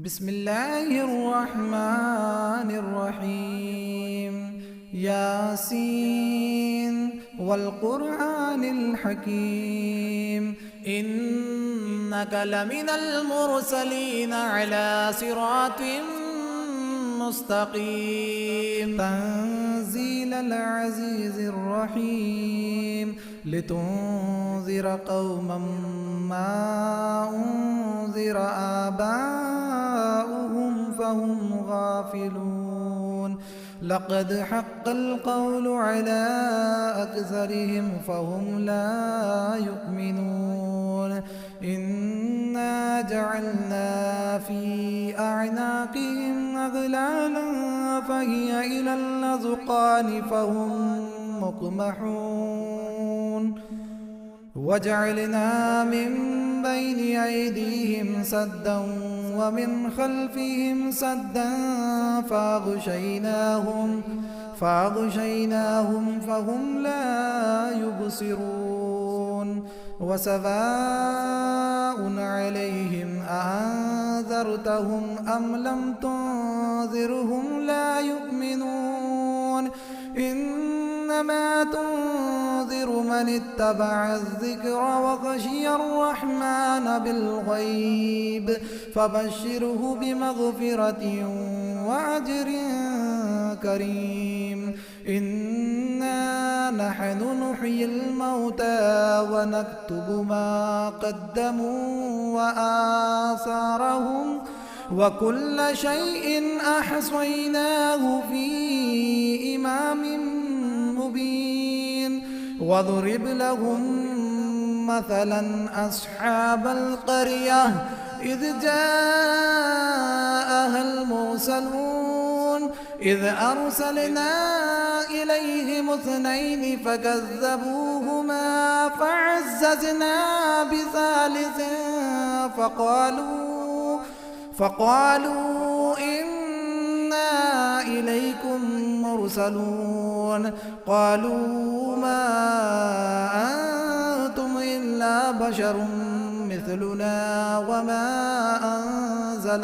بسم الله الرحمن الرحيم. ياسين والقرآن الحكيم إنك لمن المرسلين على صراط مستقيم. تنزيل العزيز الرحيم لتنذر قوما ما أنذر آباؤهم فهم غافلون. لقد حق القول على أكثرهم فهم لا يؤمنون. إنا جعلنا في أعناقهم أغلالا فهي إلى الأذقان فهم مقمحون. وجعلنا من بين أيديهم سدا ومن خلفهم سدا فأغشيناهم فهم لا يبصرون. وسواء عليهم أأنذرتهم أم لم تنذرهم لا يؤمنون. إنما تنذر من اتبع الذكر وخشي الرحمن بالغيب فبشره بمغفرة وأجر كريم. إنا نحن نحيي الموتى ونكتب ما قدموا وآثارهم وكل شيء أحصيناه في إمام مبين. واضرب لهم مثلا أصحاب القرية إذ جاءها المرسلون إذ أرسلنا إليهم اثنين فكذبوهما فعززنا بثالث فقالوا إنا إليكم مرسلون. قالوا ما أنتم إلا بشر مثلنا وما أنزل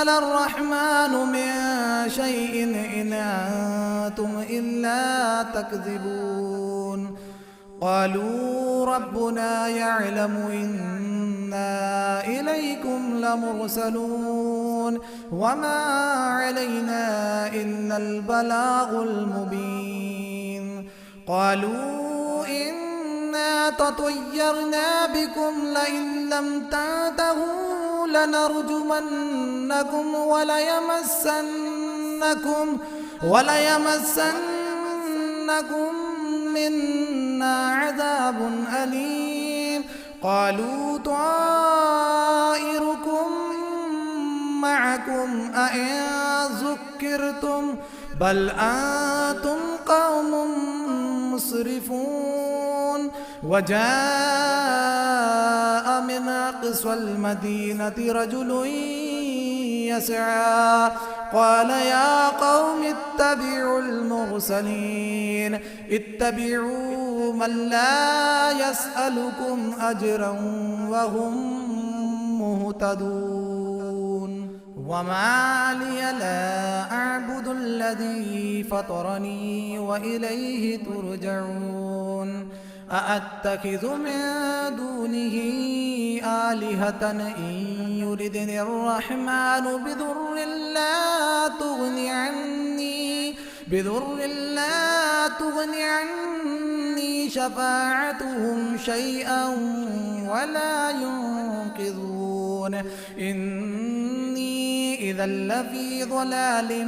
الرحمن من شيء إن أنتم إلا تكذبون. قالوا ربنا يعلم إنا إليكم لمرسلون وما علينا إلا البلاغ المبين. قالوا إنا تطيرنا بكم لئن لم تنتهوا لنرجمنكم وليمسنكم منا عذاب أليم. قالوا طائركم معكم أئن ذكرتم بل أنتم قوم مسرفون. وجاء من أقصى المدينة رجل يسعى قال يا قوم اتبعوا المرسلين اتبعوا من لا يسألكم أجرا وهم مهتدون. وما لي لا أعبد الذي فطرني وإليه ترجعون. أأتخذ من دونه آلهة إن يردني الرحمن بضر لا تغني عني شفاعتهم شيئا ولا ينقذون. إني إذا لفي ضلال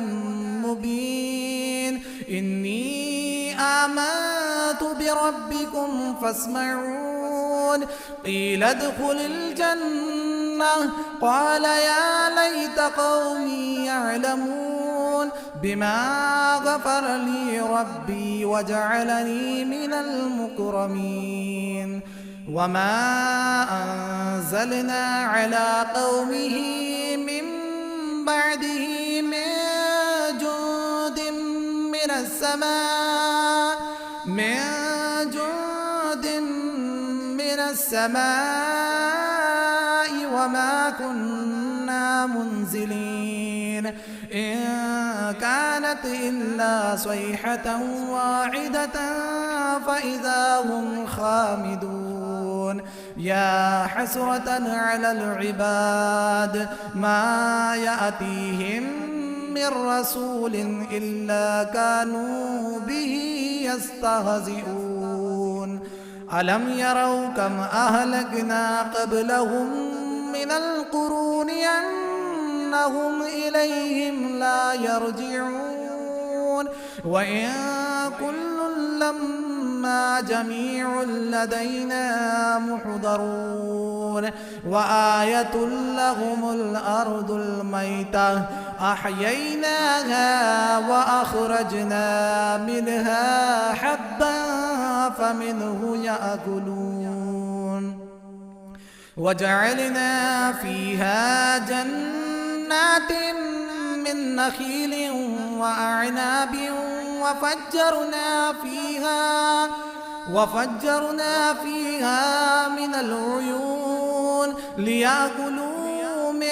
مبين. إني آمنت بربكم فاسمعون. قيل ادخل الجنة قال يا ليت قومي يعلمون بما غفر لي ربي وجعلني من المكرمين. وما أنزلنا على قومه من بعده من جند من السماء السماء وما كنا منزلين إن كانت إلا صيحة واحدة فإذا هم خامدون يا حسرة على العباد ما يأتيهم من رسول إلا كانوا به يستهزئون ألم يروا كم أهلكنا قبلهم من القرون أنهم إليهم لا يرجعون وإن كل لما جميع لدينا محضرون وآية لهم الأرض الميتة أحييناها وأخرجنا منها حبا فمنه يأكلون وجعلنا فيها جنات من نخيل وأعناب وفجرنا فيها من العيون ليأكلوا من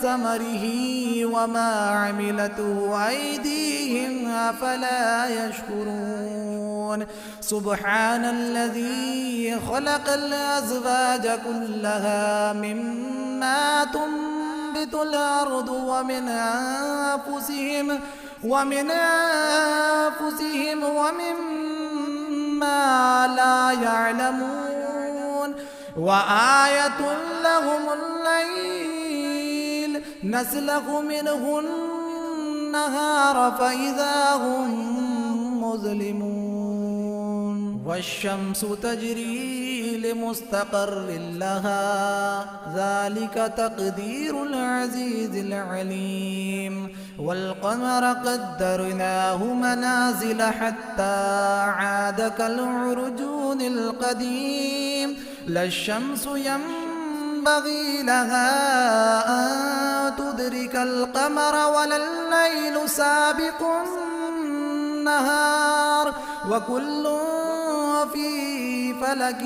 ثمره وما عملته أيديهم أفلا يشكرون سبحان الذي خلق الأزواج كلها مما تنبت الأرض ومن أنفسهم ومما لا يعلمون وآية لهم الليل نسلخ منه النهار فإذا هم مظلمون والشمس تجري لمستقر لها ذلك تقدير العزيز العليم والقمر قدرناه منازل حتى عاد كالعرجون القديم لا الشمس ينبغي لها أن تدرك القمر ولا الليل سابق النهار وكل في فلك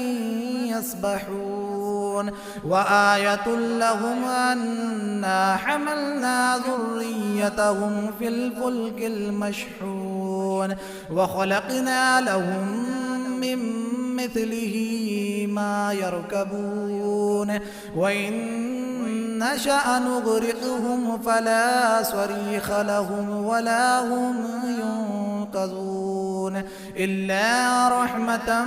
يسبحون وآية لهم أنا حملنا ذريتهم في الفلك المشحون وخلقنا لهم من مثله ما يركبون وإن نشأ نغرقهم فلا صريخ لهم ولا هم ينقذون إلا رحمة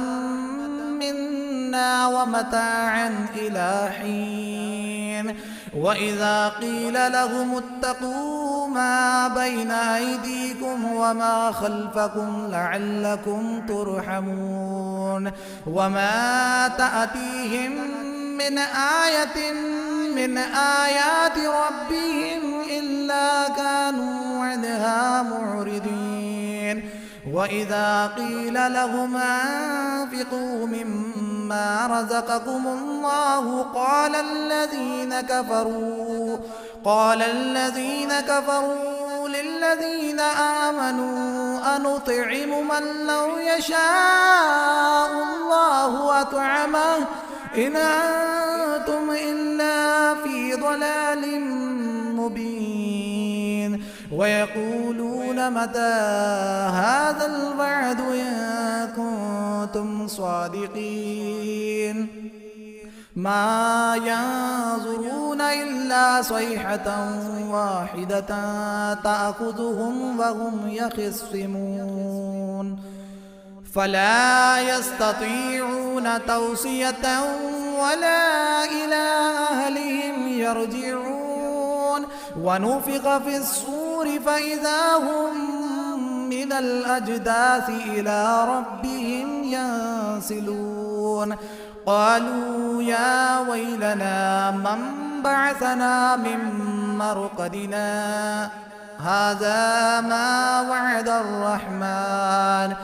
منا ومتاعا إلى حين وإذا قيل لهم اتقوا ما بين أيديكم وما خلفكم لعلكم ترحمون وما تأتيهم من آية من آيات ربهم إلا كانوا عنها معرضين وإذا قيل لهم أنفقوا مما رزقكم الله قال الذين كفروا للذين آمنوا أنطعم من لو يشاء الله أطعمه إن أنتم إلا في ضلال مبين ويقولون متى هذا الوعد إن كنتم صادقين ما ينظرون إلا صيحة واحدة تأخذهم وهم يخصمون فلا يستطيعون توصية ولا إلى أهلهم يرجعون ونفخ في الصور فإذا هم من الأجداث إلى ربهم ينسلون قالوا يا ويلنا من بعثنا من مرقدنا هذا ما وعد الرحمن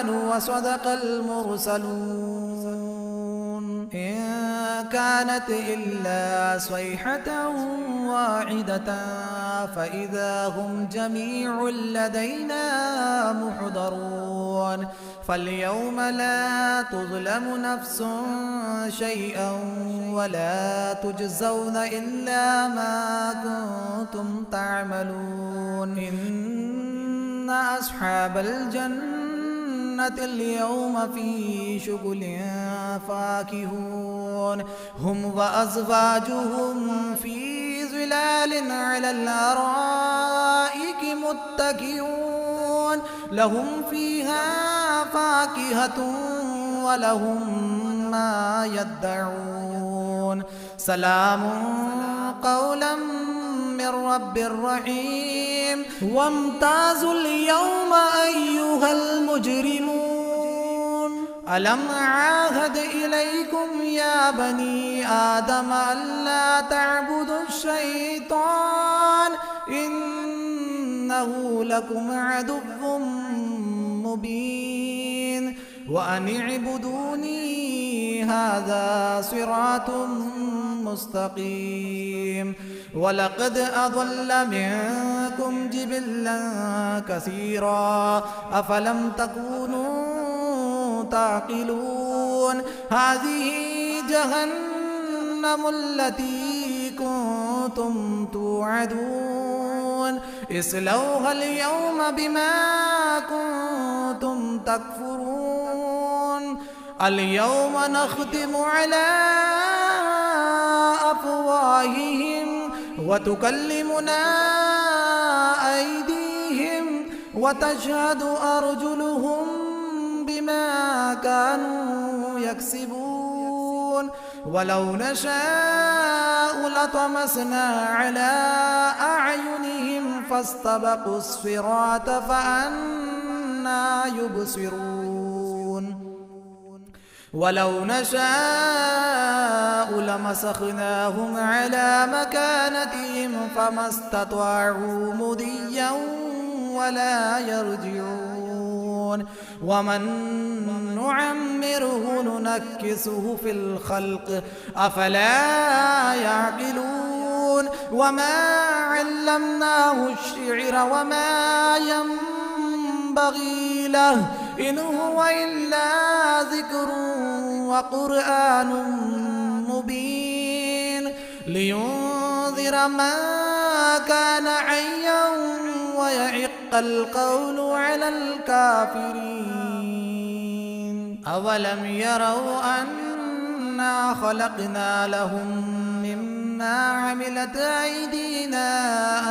وصدق المرسلون إن كانت إلا صيحة واحدة فإذا هم جميع لدينا محضرون فاليوم لا تظلم نفس شيئا ولا تجزون إلا ما كنتم تعملون إن أصحاب الجنة اليوم في شغل فاكهون هم وأزواجهم في ظلال على الأرائك متكئون لهم فيها فاكهة ولهم ما يدعون سلام قولا من رب رحيم وامتازوا اليوم أيها المجرمون ألم عاهد إليكم يا بني آدم ألا تعبدوا الشيطان إنه لكم عدو مبين وأن اعبدوني هذا صراط مستقيم ولقد أضل منكم جبلا كثيرا أفلم تكونوا تعقلون هذه جهنم التي كنتم توعدون اصلوها اليوم بما كنتم تكفرون اليوم نختم على أفواههم وتكلمنا أيديهم وتشهد أرجلهم بما كانوا يكسبون ولو نشاء لطمسنا على أعينهم فاستبقوا الصراط فأنى يبصرون ولو نشاء لمسخناهم على مكانتهم فما استطاعوا مضيا ولا يرجعون ومن نعمره ننكسه في الخلق أفلا يعقلون وما علمناه الشعر وما ينبغي له إن هو إلا ذكر وقرآن مبين لينذر من كان حيا ويحق القول على الكافرين أولم يروا أنا خلقنا لهم مما عملت أيدينا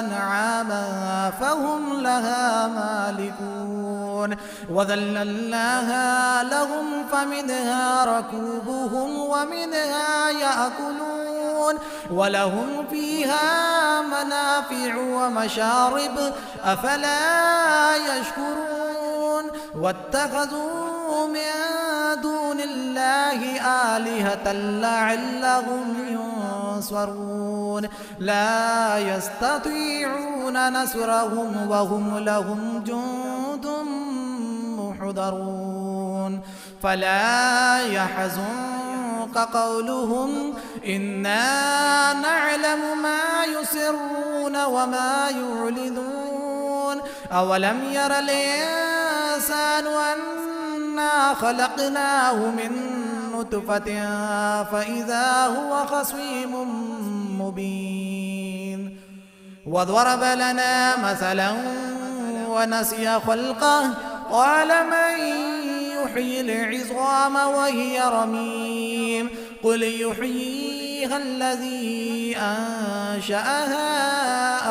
أنعاما فهم لها مالكون وذللناها لهم فمنها ركوبهم ومنها يأكلون ولهم فيها منافع ومشارب أفلا يشكرون واتخذوا من دون الله آلهة لعلهم ينصرون لا يستطيعون نصرهم وهم لهم جند محضرون فلا يحزنك قولهم إنا نعلم ما يسرون وما يعلنون أولم ير الإنسان أنا خلقناه من نطفة فإذا هو خصيم مبين وضرب لنا مثلا ونسي خلقه قال من يحيي العظام وهي رميم قل يحييها الذي أنشأها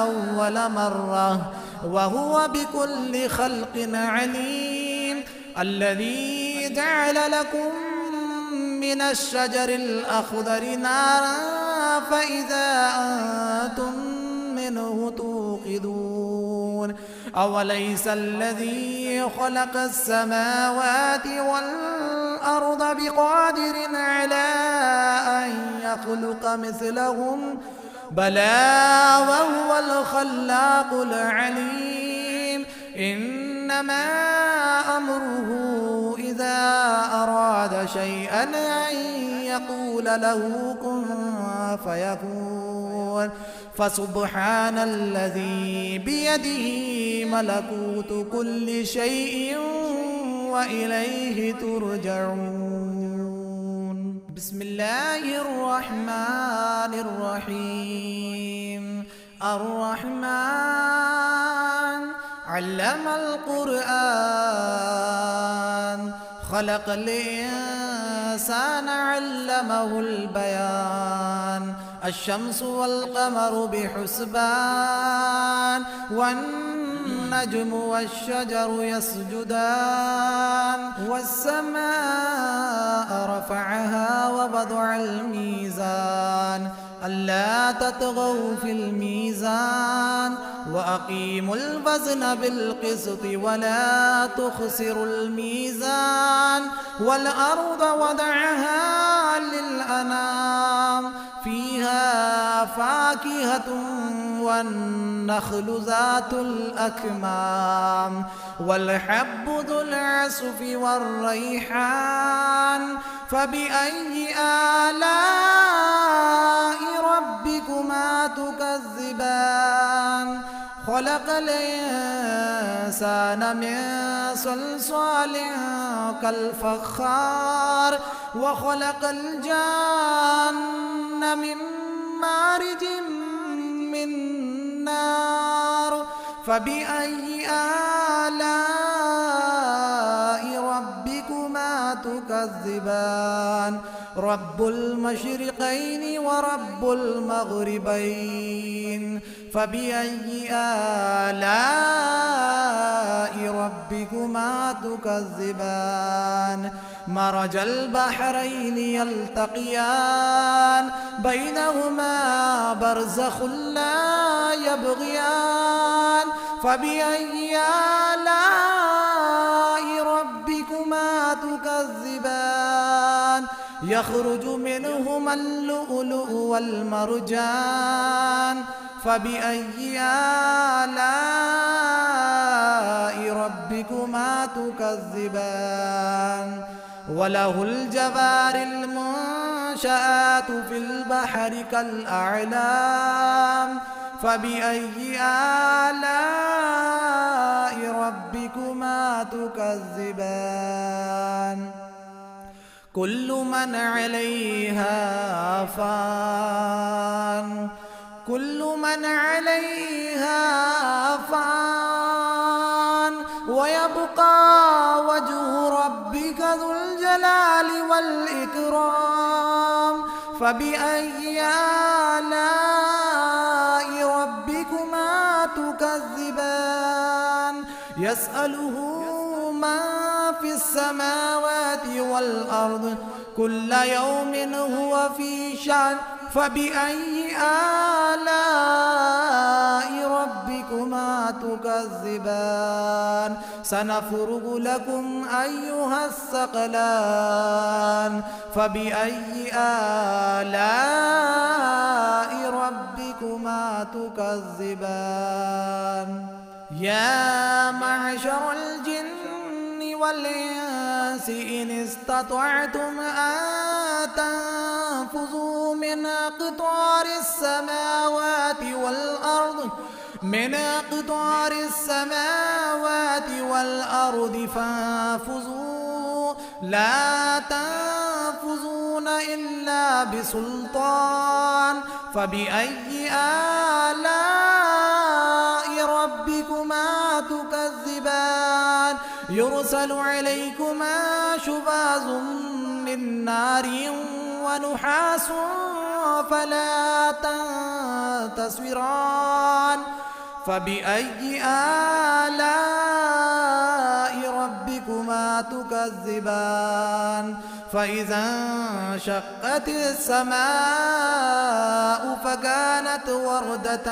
أول مرة وهو بكل خلق عليم الذي جعل لكم من الشجر الأخضر نارا فإذا أنتم منه توقدون أوليس الذي خلق السماوات والأرض بقادر على أن يخلق مثلهم بلى وهو الخلاق العليم إنما أمره إذا أراد شيئا أن يقول له كن فيكون. فسبحان الذي بيده ملكوت كل شيء وإليه ترجعون. بسم الله الرحمن الرحيم. الرحمن علم القرآن خلق الإنسان علمه البيان. الشمس والقمر بحسبان والنجم والشجر يسجدان. والسماء رفعها ووضع الميزان ألا تطغوا في الميزان وأقيموا الوزن بالقسط ولا تخسروا الميزان. والأرض وضعها للأنام فيها فاكهة والنخل ذات الأكمام والحب ذو العصف والريحان. فبأي آلاء ربكما تكذبان؟ خلق الإنسان من صلصال كالفخار وخلق الجان من مارج من نار. فبأي آلاء ربكما تكذبان؟ رب المشرقين ورب المغربين. فبأي آلاء ربكما تكذبان؟ مرج البحرين يلتقيان بينهما برزخ لا يبغيان. فبأي آلاء ربكما تكذبان؟ يخرج منهما اللؤلؤ والمرجان. فبأي آلاء ربكما تكذبان؟ وله الجوار المنشآت في البحر كالأعلام. فبأي آلاء ربكما تكذبان؟ كل من عليها فان. كل من عليها فان ويبقى وجه ربك ذو الجلال والإكرام. فبأي آلاء ربكما تكذبان؟ يسأله من في السماوات والأرض كل يوم هو في شأن. فبأي آلاء ربكما تكذبان؟ سنفرغ لكم أيها الثقلان. فبأي آلاء ربكما تكذبان؟ يا معشر الجن والإنس إن استطعتم أن تنفذوا من أقطار السماوات والأرض فانفذوا لا تنفذون إلا بسلطان. فبأي آلاء ربكما تكذبان؟ يرسل عليكما شواظ من نار ونحاس فلا تنتصران. فبأي آلاء ربكما تكذبان؟ فإذا انشقت السماء فكانت وردة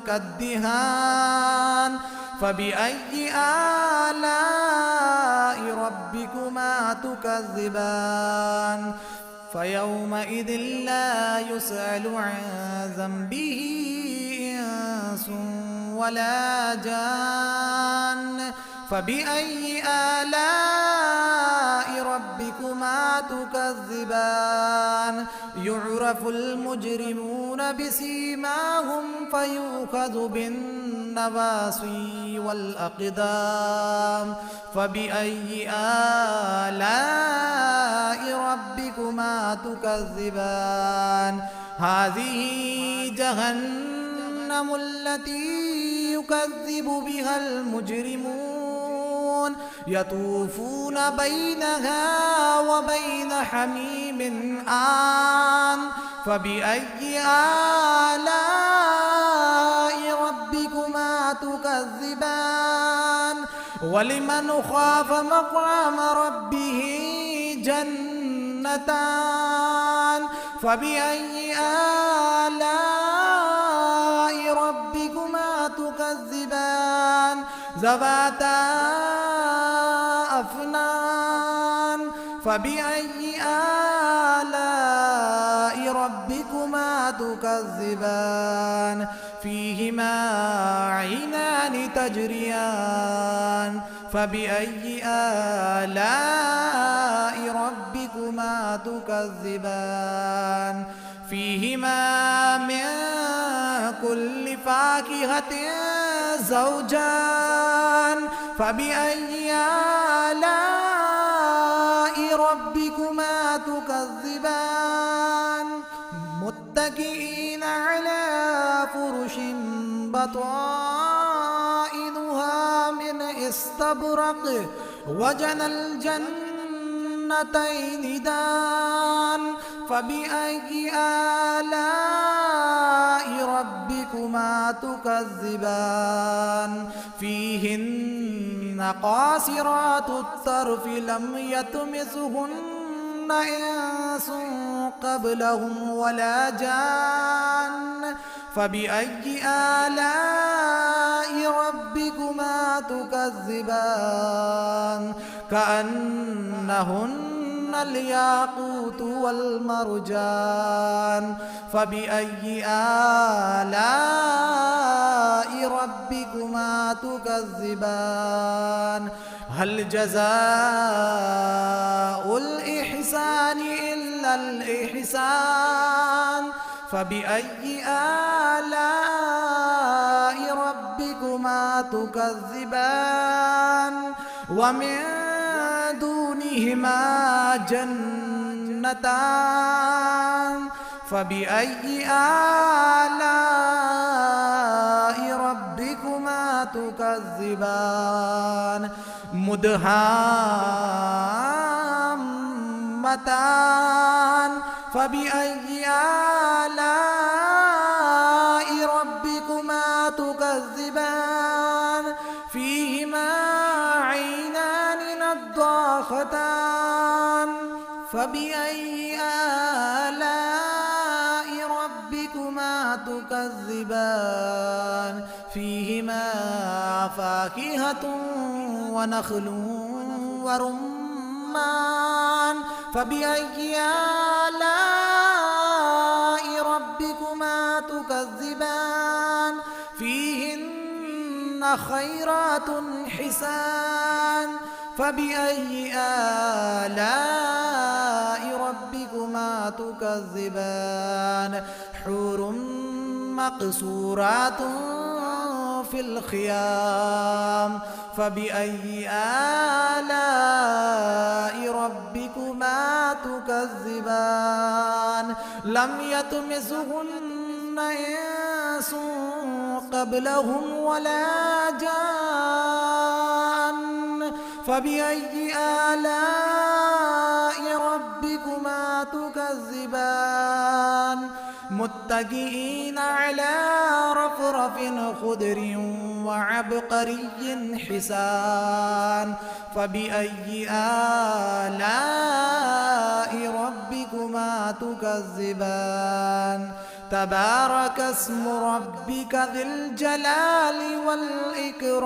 كالدهان. فبأي آلاء ربكما تكذبان؟ فيومئذ لا يسأل عن ذنبه إنس ولا جان. فبأي آلاء ربكما تكذبان يعرف المجرمون بسيماهم فيؤخذ بالنواصي والأقدام فبأي آلاء ربكما تكذبان هذه جهنم التي يكذب بها المجرمون يطوفون بينها وبين حميم آن فبأي آلاء ربكما تكذبان ولمن خاف مقام ربه جنتان فبأي آلاء ربكما تكذبان ذواتا أفنان فبأي آلاء ربكما تكذبان فيهما عينان تجريان فبأي آلاء ربكما تكذبان فيهما من كل فاكهة زوجان فبأي آلاء ربكما تكذبان متكئين على فرش بطائنها من استبرق وجنى الجنتين دان فبأي آلاء ربكما تكذبان فيهن قاصرات الطرف لم يطمثهن إنس قبلهم ولا جان فبأي آلاء ربكما تكذبان كأنهن الياقوت والمرجان فبأي آلاء ربكما تكذبان هل جزاء الإحسان إلا الإحسان فبأي آلاء ربكما تكذبان ومن دونهما جنتان فبأي آلاء ربكما تكذبان مدهامتان فبأي آلاء ربكما تكذبان فيهما عينان نضاختان فبأي آلاء ربكما تكذبان فيهما فاكهة ونخل ورمان فبأي آلاء ربكما تكذبان فيهن خيرات حسان فبأي آلاء ربكما تكذبان حور مقصورات في الخيام فبأي آلاء ربكما تكذبان لم يطمثهن إنس قبلهم ولا جان فبأي آلاء ربكما تكذبان متكئين على رفرف خضر وعبقري حسان فبأي آلاء ربكما تكذبان تبارك اسم ربك ذي الجلال والإكرام